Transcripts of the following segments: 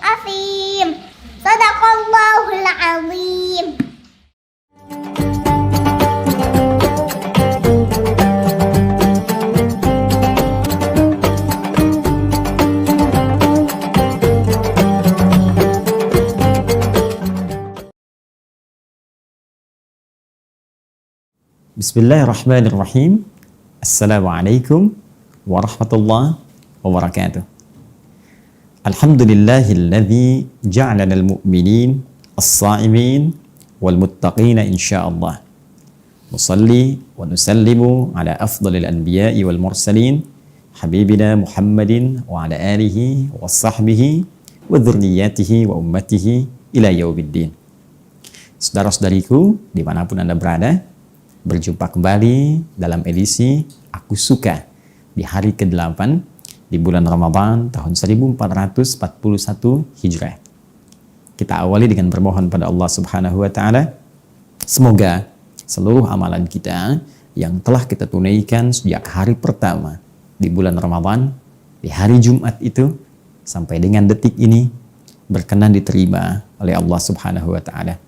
azim. Sadaqallahul azim. Bismillahirrahmanirrahim. Assalamualaikum warahmatullahi wabarakatuh. Alhamdulillahilladzi ja'alana al-mu'minin as-sa'imin wal muttaqina insyaallah. Nusalli wa nusallimu ala afdhalil anbiya'i wal mursalin habibina Muhammadin wa ala alihi wa sahbihi wa dzurriyyatihi wa ummatihi ila yaumiddin. Saudara-saudariku dimanapun Anda berada, berjumpa kembali dalam edisi Aku Suka di hari ke-8 di bulan Ramadan tahun 1441 Hijrah. Kita awali dengan bermohon pada Allah Subhanahu wa taala, semoga seluruh amalan kita yang telah kita tunaikan sejak hari pertama di bulan Ramadan, di hari Jumat itu sampai dengan detik ini berkenan diterima oleh Allah Subhanahu wa taala.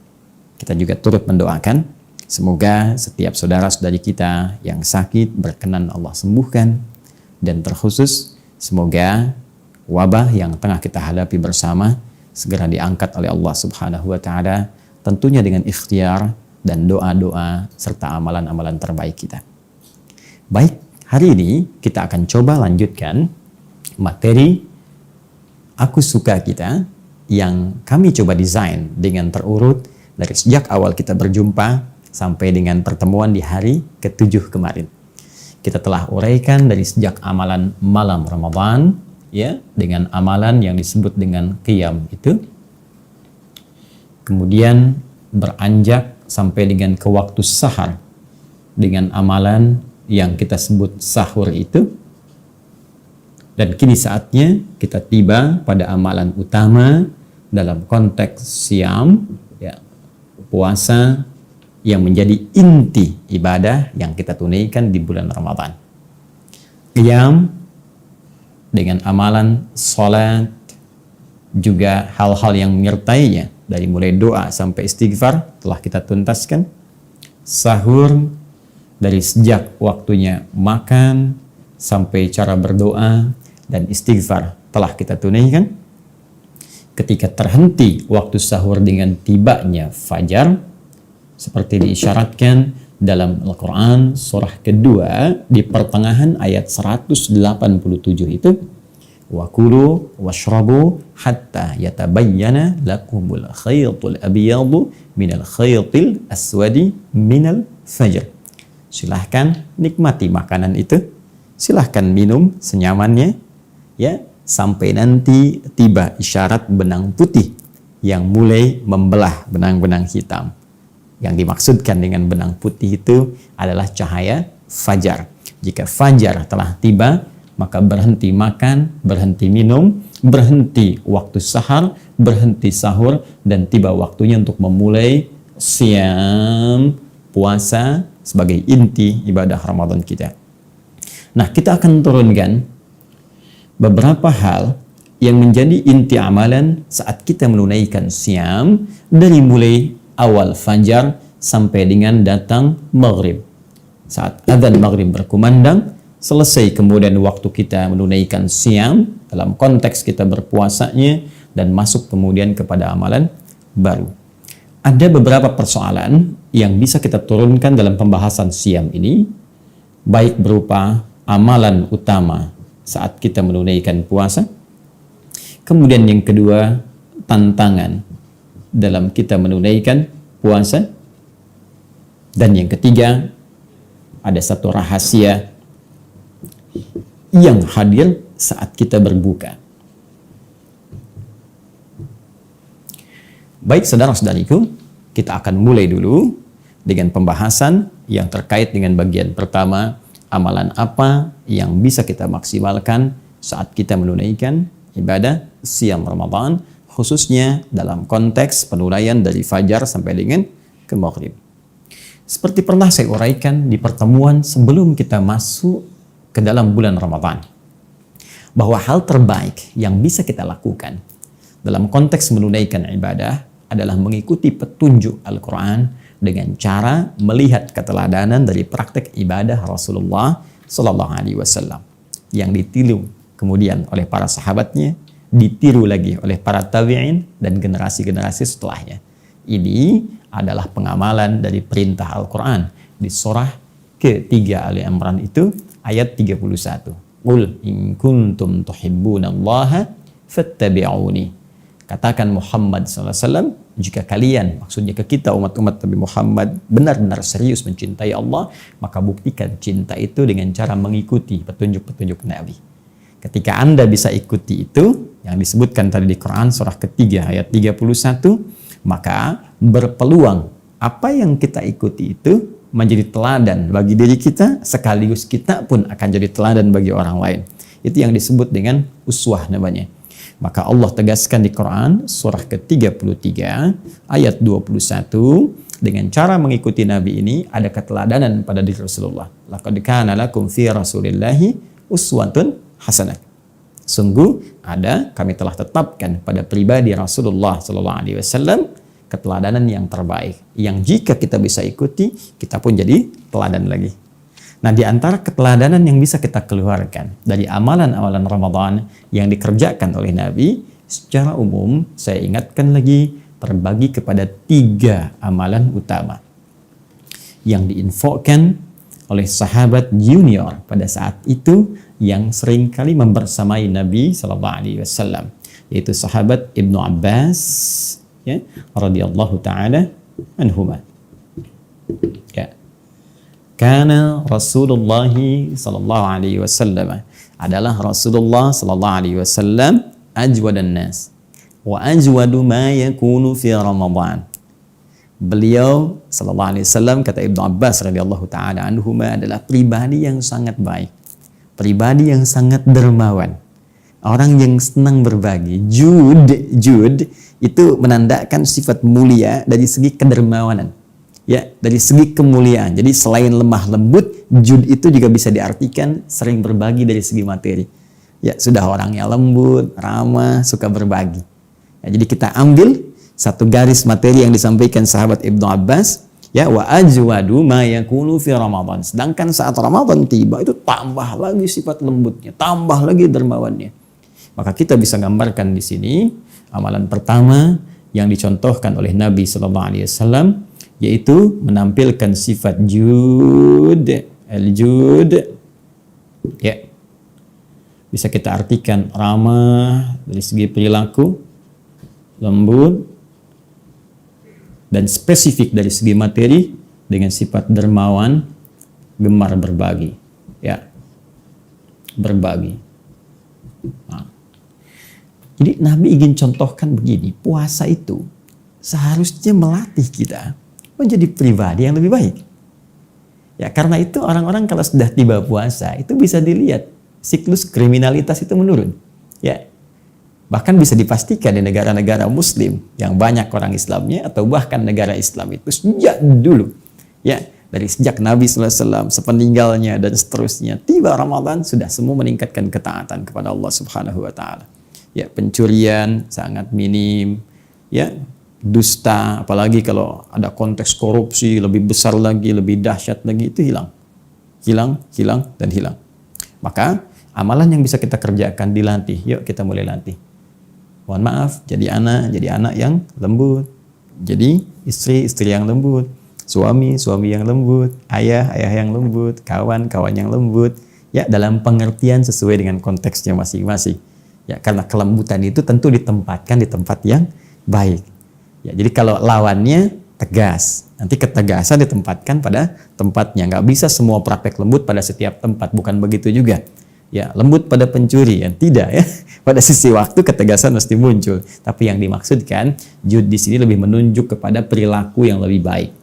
Kita juga turut mendoakan semoga setiap saudara-saudari kita yang sakit berkenan Allah sembuhkan, dan terkhusus semoga wabah yang tengah kita hadapi bersama segera diangkat oleh Allah Subhanahu wa taala, tentunya dengan ikhtiar dan doa-doa serta amalan-amalan terbaik kita. Baik, hari ini kita akan coba lanjutkan materi Aku Suka kita yang kami coba desain dengan terurut dari sejak awal kita berjumpa sampai dengan pertemuan di hari ke-7 kemarin. Kita telah uraikan dari sejak amalan malam Ramadan, ya, dengan amalan yang disebut dengan qiyam itu. Kemudian beranjak sampai dengan ke waktu sahar dengan amalan yang kita sebut sahur itu. Dan kini saatnya kita tiba pada amalan utama dalam konteks siam, ya, puasa, yang menjadi inti ibadah yang kita tunaikan di bulan Ramadan. Qiyam dengan amalan salat, juga hal-hal yang menyertainya dari mulai doa sampai istighfar telah kita tuntaskan. Sahur dari sejak waktunya makan sampai cara berdoa dan istighfar telah kita tunaikan. Ketika terhenti waktu sahur dengan tibanya fajar, seperti diisyaratkan dalam Al-Quran surah kedua di pertengahan ayat 187 itu, wa kulu washrabu hatta yatabayyana lakumul khaytul abyadu minal khaytil aswadi minal fajr. Silahkan nikmati makanan itu, silahkan minum senyamannya, ya, sampai nanti tiba isyarat benang putih yang mulai membelah benang-benang hitam. Yang dimaksudkan dengan benang putih itu adalah cahaya fajar. Jika fajar telah tiba, maka berhenti makan, berhenti minum, berhenti waktu sahar, berhenti sahur, dan tiba waktunya untuk memulai siam, puasa sebagai inti ibadah Ramadan kita. Nah, kita akan turunkan beberapa hal yang menjadi inti amalan saat kita menunaikan siam dari mulai awal fajar sampai dengan datang maghrib. Saat adzan maghrib berkumandang, selesai kemudian waktu kita menunaikan siam dalam konteks kita berpuasanya, dan masuk kemudian kepada amalan baru. Ada beberapa persoalan yang bisa kita turunkan dalam pembahasan siam ini, baik berupa amalan utama saat kita menunaikan puasa, kemudian yang kedua tantangan dalam kita menunaikan puasa, dan yang ketiga ada satu rahasia yang hadir saat kita berbuka. Baik saudara-saudariku, kita akan mulai dulu dengan pembahasan yang terkait dengan bagian pertama, amalan apa yang bisa kita maksimalkan saat kita menunaikan ibadah siam Ramadan, khususnya dalam konteks penunaian dari fajar sampai dengan ke maghrib. Seperti pernah saya uraikan di pertemuan sebelum kita masuk ke dalam bulan Ramadan, bahwa hal terbaik yang bisa kita lakukan dalam konteks menunaikan ibadah adalah mengikuti petunjuk Al-Quran dengan cara melihat keteladanan dari praktek ibadah Rasulullah Sallallahu Alaihi Wasallam yang ditiru kemudian oleh para sahabatnya, ditiru lagi oleh para tabi'in dan generasi-generasi setelahnya. Ini adalah pengamalan dari perintah Al-Quran di surah ketiga Ali Imran itu ayat 31. Qul in kuntum tuhibbunallaha fattabi'uni. Katakan Muhammad SAW, jika kalian, maksudnya ke kita umat-umat Nabi Muhammad, benar-benar serius mencintai Allah, maka buktikan cinta itu dengan cara mengikuti petunjuk-petunjuk Nabi. Ketika Anda bisa ikuti itu, yang disebutkan tadi di Quran surah ketiga ayat 31, maka berpeluang apa yang kita ikuti itu menjadi teladan bagi diri kita, sekaligus kita pun akan jadi teladan bagi orang lain. Itu yang disebut dengan uswah namanya. Maka Allah tegaskan di Quran surah ke-33 ayat 21, dengan cara mengikuti Nabi ini ada keteladanan pada diri Rasulullah. Laqad kana lakum fi Rasulillahi uswatun hasanah. Sungguh ada, kami telah tetapkan pada pribadi Rasulullah sallallahu alaihi wasallam keteladanan yang terbaik, yang jika kita bisa ikuti, kita pun jadi teladan lagi. Nah, di antara keteladanan yang bisa kita keluarkan dari amalan-amalan Ramadan yang dikerjakan oleh Nabi, secara umum saya ingatkan lagi terbagi kepada 3 amalan utama yang diinfokan oleh sahabat junior pada saat itu yang seringkali membersamai Nabi Sallallahu Alaihi Wasallam, yaitu sahabat Ibnu Abbas, ya, radhiyallahu taala anhuma. Ya. Karena Rasulullah sallallahu alaihi wasallam adalah Rasulullah sallallahu alaihi wasallam ajwadan nas wa ajwadu ma yakunu fi Ramadan. Beliau sallallahu alaihi wasallam, kata Ibnu Abbas radhiyallahu taala anhuma, adalah pribadi yang sangat baik, pribadi yang sangat dermawan, orang yang senang berbagi. Jud itu menandakan sifat mulia dari segi kedermawanan. Ya, dari segi kemuliaan. Jadi selain lemah lembut, jud itu juga bisa diartikan sering berbagi dari segi materi. Ya, sudah orangnya lembut, ramah, suka berbagi. Ya, jadi kita ambil satu garis materi yang disampaikan sahabat Ibnu Abbas, ya, wa ajwadu ma yakunu fi Ramadan. Sedangkan saat Ramadan tiba itu tambah lagi sifat lembutnya, tambah lagi dermawannya. Maka kita bisa gambarkan di sini amalan pertama yang dicontohkan oleh Nabi sallallahu alaihi wasallam, yaitu menampilkan sifat jud, al-jud, ya, bisa kita artikan ramah dari segi perilaku, lembut, dan spesifik dari segi materi dengan sifat dermawan, gemar berbagi, ya, berbagi. Nah, jadi Nabi ingin contohkan begini, puasa itu seharusnya melatih kita menjadi pribadi yang lebih baik. Ya, karena itu orang-orang kalau sudah tiba puasa itu bisa dilihat siklus kriminalitas itu menurun. Ya. Bahkan bisa dipastikan di negara-negara muslim yang banyak orang Islamnya, atau bahkan negara Islam itu sejak dulu, ya, dari sejak Nabi SAW, sepeninggalnya dan seterusnya, tiba Ramadan sudah semua meningkatkan ketaatan kepada Allah Subhanahu wa taala. Ya, pencurian sangat minim, ya, dusta, apalagi kalau ada konteks korupsi lebih besar lagi, lebih dahsyat lagi, itu hilang, dan hilang. Maka amalan yang bisa kita kerjakan dilatih. Yuk kita mulai latih. Mohon maaf, jadi anak yang lembut, jadi istri yang lembut, suami yang lembut, ayah yang lembut, kawan yang lembut. Ya, dalam pengertian sesuai dengan konteksnya masing-masing. Ya, karena kelembutan itu tentu ditempatkan di tempat yang baik. Ya, jadi kalau lawannya tegas, nanti ketegasan ditempatkan pada tempatnya. Nggak bisa semua praktek lembut pada setiap tempat, bukan begitu juga. Ya, lembut pada pencuri, ya tidak, ya. Pada sisi waktu ketegasan mesti muncul. Tapi yang dimaksudkan jud di sini lebih menunjuk kepada perilaku yang lebih baik.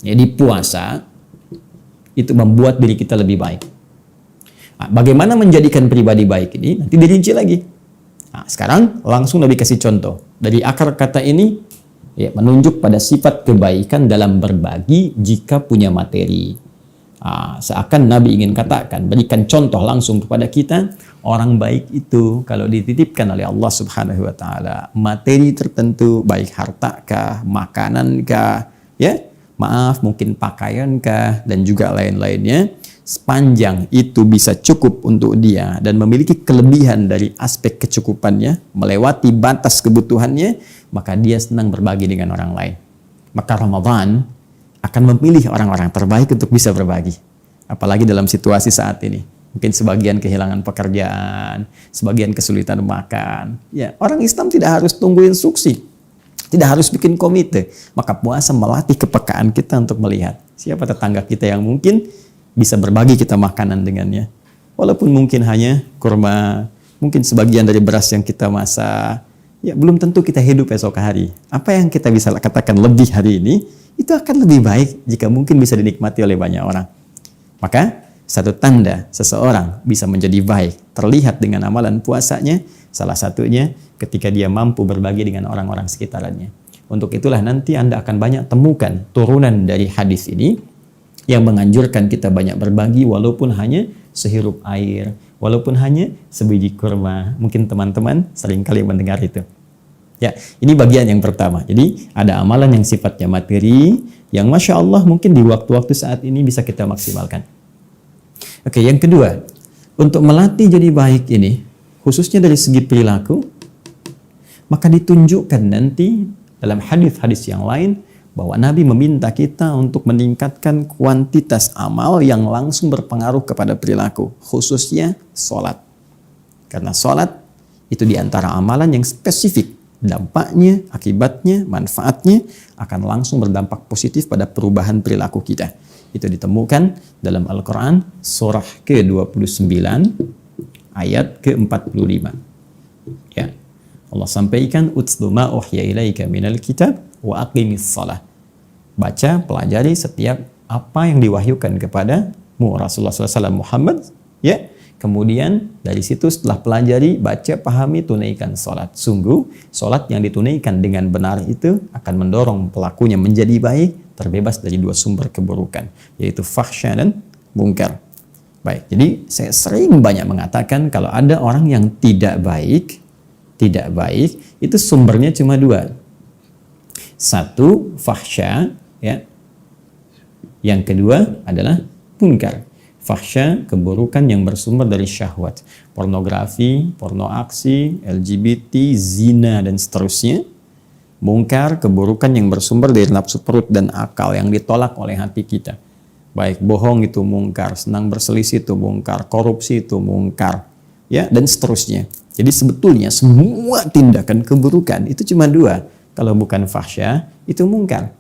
Jadi puasa itu membuat diri kita lebih baik. Nah, bagaimana menjadikan pribadi baik ini nanti dirinci lagi. Nah, sekarang langsung Nabi kasih contoh dari akar kata ini. Ya, menunjuk pada sifat kebaikan dalam berbagi jika punya materi. Seakan Nabi ingin katakan, berikan contoh langsung kepada kita, orang baik itu kalau dititipkan oleh Allah Subhanahu wa taala materi tertentu, baik hartakah, makanankah, ya, maaf mungkin pakaiankah dan juga lain-lainnya, sepanjang itu bisa cukup untuk dia dan memiliki kelebihan dari aspek kecukupannya, melewati batas kebutuhannya, maka dia senang berbagi dengan orang lain. Maka Ramadan akan memilih orang-orang terbaik untuk bisa berbagi. Apalagi dalam situasi saat ini. Mungkin sebagian kehilangan pekerjaan, sebagian kesulitan makan. Ya, orang Islam tidak harus tunggu instruksi. Tidak harus bikin komite. Maka puasa melatih kepekaan kita untuk melihat siapa tetangga kita yang mungkin bisa berbagi kita makanan dengannya. Walaupun mungkin hanya kurma, mungkin sebagian dari beras yang kita masak. Ya, belum tentu kita hidup esok hari. Apa yang kita bisa katakan lebih hari ini, itu akan lebih baik jika mungkin bisa dinikmati oleh banyak orang. Maka satu tanda seseorang bisa menjadi baik terlihat dengan amalan puasanya, salah satunya ketika dia mampu berbagi dengan orang-orang sekitarnya. Untuk itulah nanti Anda akan banyak temukan turunan dari hadis ini yang menganjurkan kita banyak berbagi walaupun hanya sehirup air, walaupun hanya sebiji kurma. Mungkin teman-teman seringkali mendengar itu. Ya, ini bagian yang pertama. Jadi ada amalan yang sifatnya materi, yang Masya Allah mungkin di waktu-waktu saat ini bisa kita maksimalkan. Oke, yang kedua, untuk melatih jadi baik ini, khususnya dari segi perilaku, maka ditunjukkan nanti dalam hadis-hadis yang lain, bahwa Nabi meminta kita untuk meningkatkan kuantitas amal yang langsung berpengaruh kepada perilaku, khususnya sholat. Karena sholat itu diantara amalan yang spesifik. Dampaknya, akibatnya, manfaatnya akan langsung berdampak positif pada perubahan perilaku kita. Itu ditemukan dalam Al-Quran surah ke-29 ayat ke-45. Ya. Allah sampaikan, "Utslu ma uhya ilaika minal kitab wa aqimis shalah." Baca, pelajari setiap apa yang diwahyukan kepadamu Rasulullah SAW Muhammad, ya. Kemudian dari situ setelah pelajari, baca, pahami, tunaikan sholat. Sungguh, sholat yang ditunaikan dengan benar itu akan mendorong pelakunya menjadi baik, terbebas dari dua sumber keburukan, yaitu fahsya dan mungkar. Baik, jadi saya sering banyak mengatakan kalau ada orang yang tidak baik, itu sumbernya cuma dua. Satu, fahsya, ya. Yang kedua adalah munkar. Fahsya, keburukan yang bersumber dari syahwat, pornografi, porno aksi, LGBT, zina, dan seterusnya. Mungkar, keburukan yang bersumber dari nafsu perut dan akal yang ditolak oleh hati kita. Baik bohong itu mungkar, senang berselisih itu mungkar, korupsi itu mungkar, ya, dan seterusnya. Jadi sebetulnya semua tindakan keburukan itu cuma dua. Kalau bukan fahsya, itu mungkar.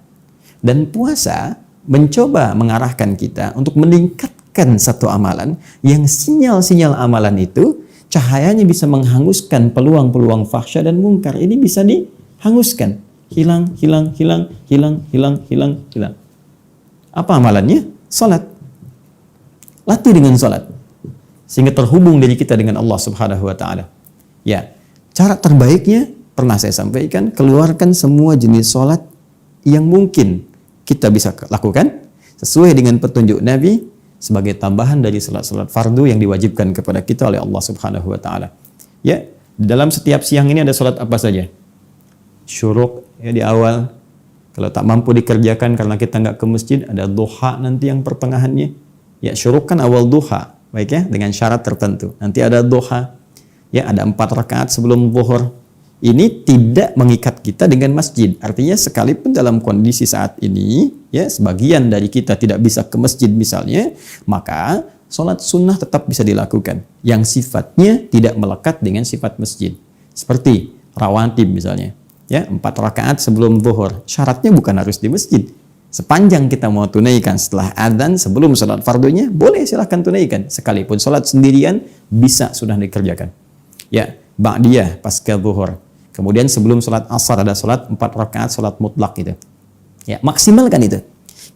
Dan puasa mencoba mengarahkan kita untuk meningkatkan satu amalan yang sinyal-sinyal amalan itu cahayanya bisa menghanguskan peluang-peluang fahsya dan mungkar. Ini bisa dihanguskan. Hilang. Apa amalannya? Salat. Latih dengan salat. Sehingga terhubung diri kita dengan Allah Subhanahu wa taala. Ya, cara terbaiknya pernah saya sampaikan, keluarkan semua jenis salat yang mungkin kita bisa lakukan sesuai dengan petunjuk Nabi sebagai tambahan dari salat-salat fardu yang diwajibkan kepada kita oleh Allah Subhanahu wa taala. Ya, dalam setiap siang ini ada salat apa saja? Syuruk ya di awal. Kalau tak mampu dikerjakan karena kita nggak ke masjid, ada duha nanti yang pertengahannya. Ya, syuruk kan awal duha, baik ya, dengan syarat tertentu. Nanti ada duha. Ya, ada 4 rakaat sebelum zuhur. Ini tidak mengikat kita dengan masjid. Artinya sekalipun dalam kondisi saat ini, ya, sebagian dari kita tidak bisa ke masjid misalnya, maka sholat sunnah tetap bisa dilakukan. Yang sifatnya tidak melekat dengan sifat masjid. Seperti rawatib misalnya. Ya, 4 rakaat sebelum zuhur. Syaratnya bukan harus di masjid. Sepanjang kita mau tunaikan setelah adzan sebelum sholat fardunya, boleh silahkan tunaikan. Sekalipun sholat sendirian, bisa sudah dikerjakan. Ya, ba'diyah pasca zuhur. Kemudian sebelum sholat asar ada sholat 4 rakaat sholat mutlak itu. Ya, maksimalkan itu.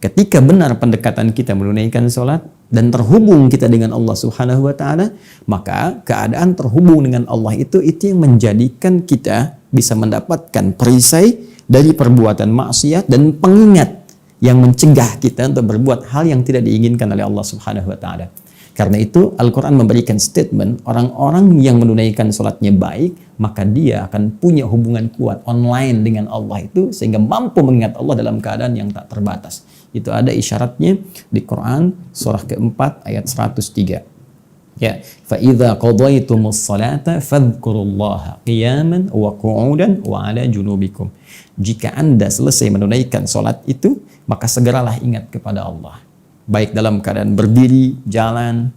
Ketika benar pendekatan kita menunaikan sholat dan terhubung kita dengan Allah Subhanahu wa taala, maka keadaan terhubung dengan Allah itu yang menjadikan kita bisa mendapatkan perisai dari perbuatan maksiat dan pengingat yang mencegah kita untuk berbuat hal yang tidak diinginkan oleh Allah Subhanahu wa taala. Karena itu Al-Quran memberikan statement orang-orang yang menunaikan sholatnya baik, maka dia akan punya hubungan kuat online dengan Allah itu sehingga mampu mengingat Allah dalam keadaan yang tak terbatas. Itu ada isyaratnya di Quran surah keempat ayat 103. Ya, fa idza qadaytumus salata fadhkurullaha qiyaman wa qu'udan wa 'ala junubikum. Jika Anda selesai menunaikan salat itu, maka segeralah ingat kepada Allah. Baik dalam keadaan berdiri, jalan,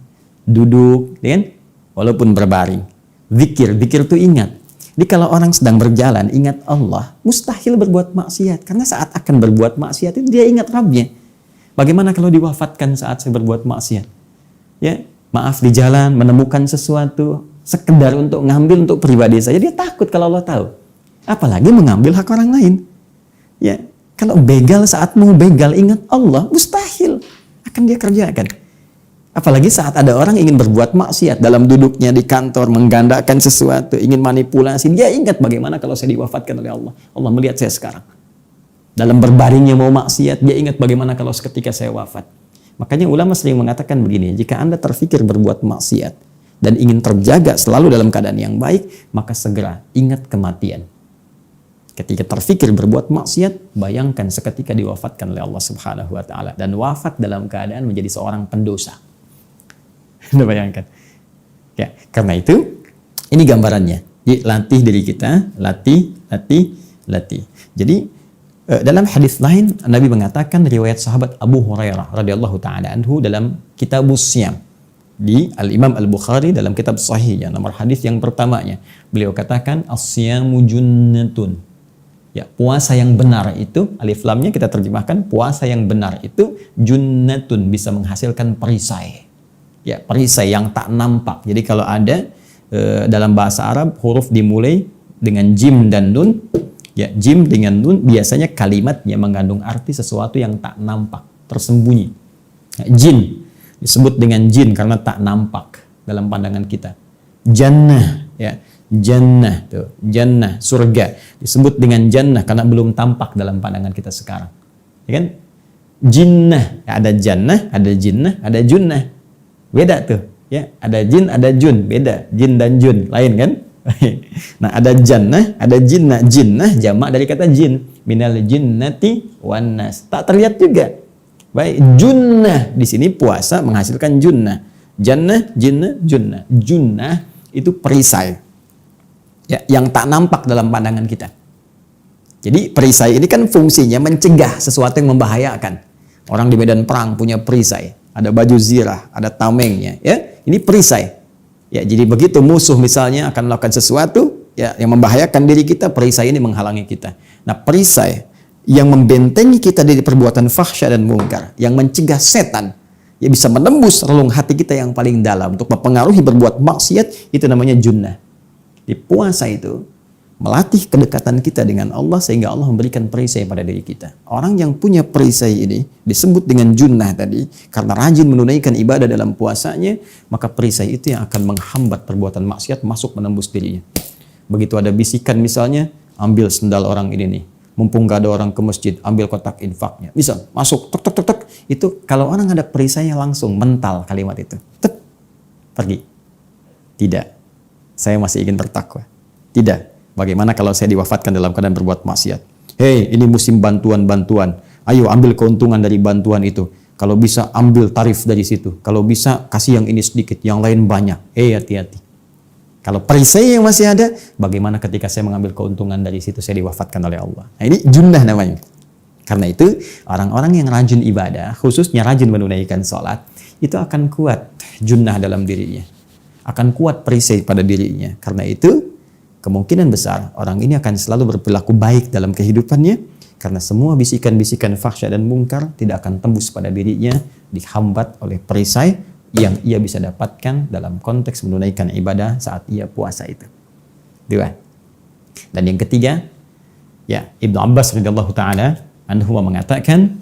duduk, kan? Walaupun berbaring. Zikir itu ingat. Jadi kalau orang sedang berjalan ingat Allah, mustahil berbuat maksiat karena saat akan berbuat maksiat itu dia ingat Rabbnya. Bagaimana kalau diwafatkan saat saya berbuat maksiat? Ya, maaf di jalan menemukan sesuatu sekedar untuk ngambil untuk pribadi saja, dia takut kalau Allah tahu. Apalagi mengambil hak orang lain. Ya, kalau begal saat mau begal ingat Allah, mustahil akan dia kerjakan. Apalagi saat ada orang ingin berbuat maksiat dalam duduknya di kantor, menggandakan sesuatu, ingin manipulasi, dia ingat bagaimana kalau saya diwafatkan oleh Allah. Allah melihat saya sekarang. Dalam berbaringnya mau maksiat, dia ingat bagaimana kalau seketika saya wafat. Makanya ulama sering mengatakan begini, jika Anda terfikir berbuat maksiat dan ingin terjaga selalu dalam keadaan yang baik, maka segera ingat kematian. Ketika terfikir berbuat maksiat, bayangkan seketika diwafatkan oleh Allah Subhanahu wa taala dan wafat dalam keadaan menjadi seorang pendosa. Anda bayangkan. Ya, karena itu ini gambarannya. Jadi, latih diri kita, latih. Jadi dalam hadis lain Nabi mengatakan riwayat sahabat Abu Hurairah radhiyallahu taala anhu dalam Kitabus Syam di Al-Imam Al-Bukhari dalam kitab sahihnya nomor hadis yang pertamanya beliau katakan as-syamu junnatun. Ya, puasa yang benar itu, alif lamnya kita terjemahkan, puasa yang benar itu junnatun, bisa menghasilkan perisai. Ya, perisai yang tak nampak. Jadi kalau ada dalam bahasa Arab huruf dimulai dengan jim dan nun, ya, jim dengan nun biasanya kalimatnya mengandung arti sesuatu yang tak nampak, tersembunyi. Ya, jin disebut dengan jin karena tak nampak dalam pandangan kita. Jannah, ya. Jannah tuh, jannah, surga disebut dengan jannah karena belum tampak dalam pandangan kita sekarang. Ya kan? Jinnah, ya, ada jannah, ada jinnah, ada junnah. Beda tuh, ya. Ada jin, ada jun, beda. Jin dan jun, lain kan? Nah, ada jannah, ada jinnah. Jinnah jamak dari kata jin. Minal jinnati wan nas. Tak terlihat juga. Baik, junnah di sini puasa menghasilkan junnah. Jannah, jinnah, junnah. Junnah itu perisai. Ya, yang tak nampak dalam pandangan kita. Jadi perisai ini kan fungsinya mencegah sesuatu yang membahayakan. Orang di medan perang punya perisai, ada baju zirah, ada tamengnya, ya. Ini perisai. Ya, jadi begitu musuh misalnya akan melakukan sesuatu ya yang membahayakan diri kita, perisai ini menghalangi kita. Nah, perisai yang membentengi kita dari perbuatan fahsya dan mungkar, yang mencegah setan ya bisa menembus relung hati kita yang paling dalam untuk mempengaruhi berbuat maksiat, itu namanya junnah. Di puasa itu melatih kedekatan kita dengan Allah sehingga Allah memberikan perisai pada diri kita. Orang yang punya perisai ini disebut dengan junnah tadi karena rajin menunaikan ibadah dalam puasanya, maka perisai itu yang akan menghambat perbuatan maksiat masuk menembus dirinya. Begitu ada bisikan misalnya, ambil sendal orang ini nih. Mumpung gak ada orang ke masjid, ambil kotak infaknya. Misal, masuk, tek tek tek tek. Itu kalau orang ada perisainya langsung mental kalimat itu. Tek, pergi. Tidak. Saya masih ingin bertakwa. Tidak. Bagaimana kalau saya diwafatkan dalam keadaan berbuat maksiat? Hei, ini musim bantuan-bantuan. Ayo ambil keuntungan dari bantuan itu. Kalau bisa ambil tarif dari situ. Kalau bisa kasih yang ini sedikit, yang lain banyak. Hati-hati. Kalau perisai yang masih ada, bagaimana ketika saya mengambil keuntungan dari situ saya diwafatkan oleh Allah? Nah, ini junnah namanya. Karena itu orang-orang yang rajin ibadah, khususnya rajin menunaikan sholat, itu akan kuat junnah dalam dirinya. Akan kuat perisai pada dirinya. Karena itu kemungkinan besar orang ini akan selalu berperilaku baik dalam kehidupannya karena semua bisikan-bisikan fahsya dan mungkar tidak akan tembus pada dirinya, dihambat oleh perisai yang ia bisa dapatkan dalam konteks menunaikan ibadah saat ia puasa itu. Dua. Dan yang ketiga, ya, Ibnu Abbas radhiyallahu taala anhu mengatakan,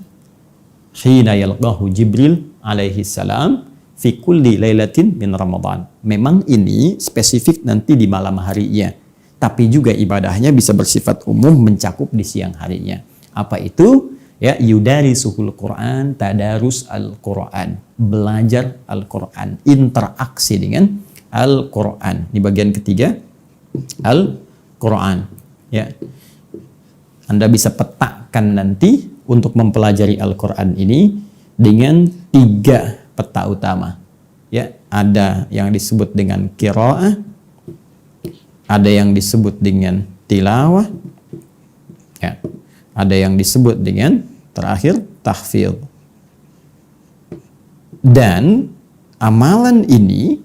"Hina yalqahu Jibril alaihi salam fi kulli lailatin min Ramadan." Memang ini spesifik nanti di malam harinya, tapi juga ibadahnya bisa bersifat umum mencakup di siang harinya. Apa itu? Ya, yudarisuhul Quran, tadarus Al-Quran, belajar Al-Quran, interaksi dengan Al-Quran. Di bagian ketiga, Al-Quran. Ya, Anda bisa petakan nanti untuk mempelajari Al-Quran ini dengan 3 peta utama. Ya, ada yang disebut dengan qiraah, ada yang disebut dengan tilawah, ya, ada yang disebut dengan terakhir tahfidz. Dan amalan ini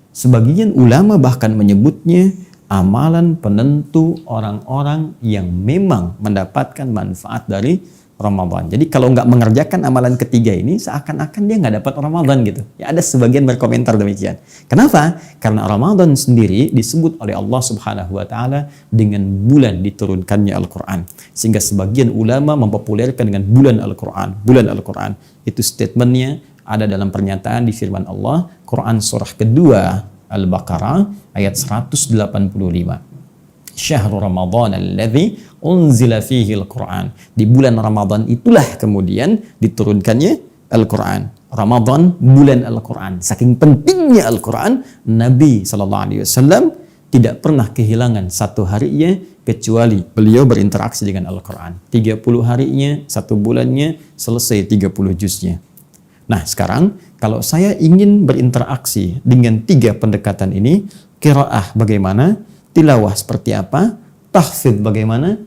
sebagian ulama bahkan menyebutnya amalan penentu orang-orang yang memang mendapatkan manfaat dari Ramadan. Jadi kalau nggak mengerjakan amalan ketiga ini, seakan-akan dia nggak dapat Ramadan gitu. Ya, ada sebagian berkomentar demikian. Kenapa? Karena Ramadan sendiri disebut oleh Allah Subhanahu wa Ta'ala dengan bulan diturunkannya Al-Quran. Sehingga sebagian ulama mempopulerkan dengan bulan Al-Quran. Bulan Al-Quran. Itu statementnya ada dalam pernyataan di firman Allah, Quran surah kedua Al-Baqarah ayat 185. Syahrul Ramadan alladzi unzila fihi al-Quran. Di bulan Ramadan itulah kemudian diturunkannya Al-Quran. Ramadan bulan Al-Quran. Saking pentingnya Al-Quran, Nabi SAW tidak pernah kehilangan satu harinya kecuali beliau berinteraksi dengan Al-Quran. 30 harinya, 1 bulannya, selesai 30 juznya. Nah sekarang kalau saya ingin berinteraksi dengan 3 pendekatan ini, qiraah bagaimana? Tilawah seperti apa? Tahfidz bagaimana?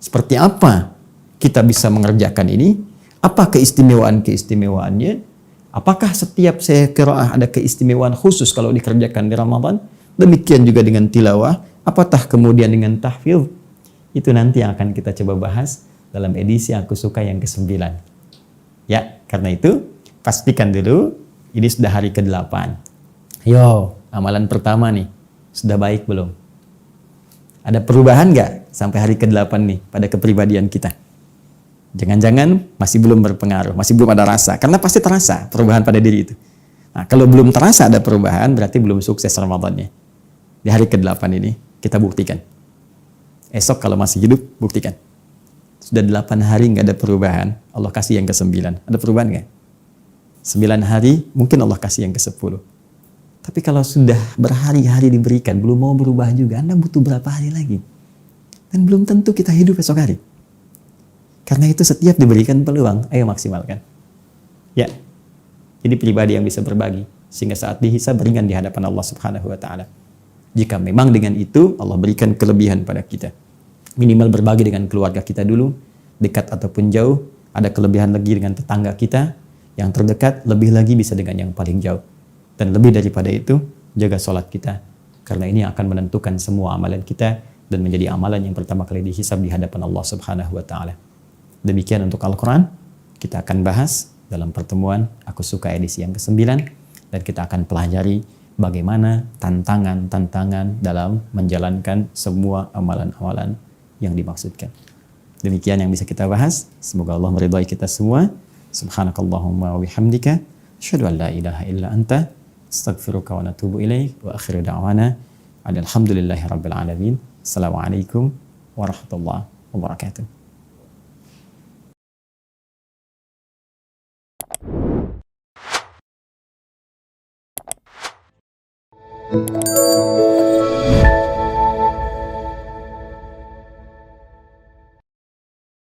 Seperti apa kita bisa mengerjakan ini? Apa keistimewaan-keistimewaannya? Apakah setiap saya qiraah ada keistimewaan khusus kalau dikerjakan di Ramadan? Demikian juga dengan tilawah. Apatah kemudian dengan tahfidz? Itu nanti yang akan kita coba bahas dalam edisi Aku Suka yang ke-9. Ya, karena itu pastikan dulu ini sudah hari ke-8. Yo, amalan pertama nih. Sudah baik belum? Ada perubahan nggak sampai hari ke-8 nih pada kepribadian kita? Jangan-jangan masih belum berpengaruh, masih belum ada rasa. Karena pasti terasa perubahan pada diri itu. Nah, kalau belum terasa ada perubahan, berarti belum sukses Ramadannya. Di hari ke-8 ini, kita buktikan. Esok kalau masih hidup, buktikan. Sudah 8 hari nggak ada perubahan, Allah kasih yang ke-9. Ada perubahan nggak? 9 hari, mungkin Allah kasih yang ke-10. Tapi kalau sudah berhari-hari diberikan, belum mau berubah juga, Anda butuh berapa hari lagi? Dan belum tentu kita hidup esok hari. Karena itu setiap diberikan peluang, ayo maksimalkan. Ya, ini pribadi yang bisa berbagi. Sehingga saat dihisab ringan di hadapan Allah Subhanahu wa Ta'ala. Jika memang dengan itu, Allah berikan kelebihan pada kita. Minimal berbagi dengan keluarga kita dulu, dekat ataupun jauh. Ada kelebihan lagi dengan tetangga kita, yang terdekat, lebih lagi bisa dengan yang paling jauh. Dan lebih daripada itu, jaga sholat kita. Karena ini akan menentukan semua amalan kita dan menjadi amalan yang pertama kali dihisab di hadapan Allah Subhanahu wa Ta'ala. Demikian untuk Al-Quran. Kita akan bahas dalam pertemuan Aku Suka edisi yang ke-9 dan kita akan pelajari bagaimana tantangan-tantangan dalam menjalankan semua amalan-amalan yang dimaksudkan. Demikian yang bisa kita bahas. Semoga Allah meridhai kita semua. Subhanakallahumma wa bihamdika asyhadu an la ilaha illa anta astaghfiruka wa natubu ilaik wa akhiru da'wana alhamdulillahi rabbil alamin. Assalamualaikum warahmatullahi wabarakatuh.